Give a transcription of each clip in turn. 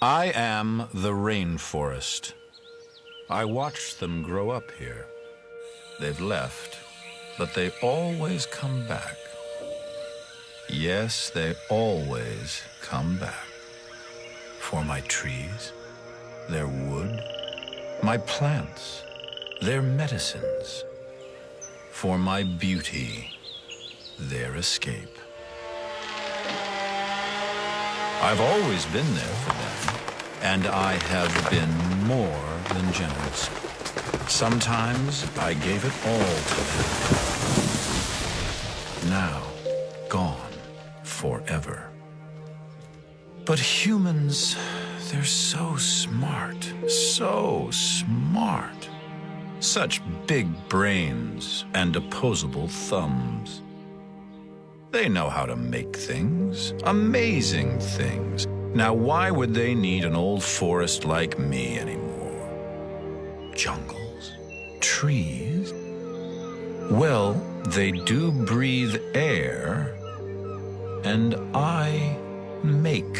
I am the rainforest. I watched them grow up here. They've left, but they always come back. Yes, they always come back. For my trees, their wood, my plants, their medicines. For my beauty, their escape. I've always been there for them, and I have been more than generous. Sometimes I gave it all to them. Now, gone forever. But humans, they're so smart, so smart. Such big brains and opposable thumbs. They know how to make things, amazing things. Now, why would they need an old forest like me anymore? Jungles? Trees? Well, they do breathe air, and I make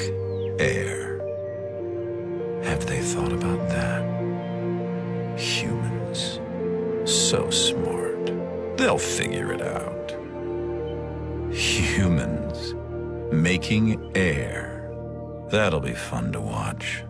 air. Have they thought about that? Humans. So smart. They'll figure it out. Humans making air. That'll be fun to watch.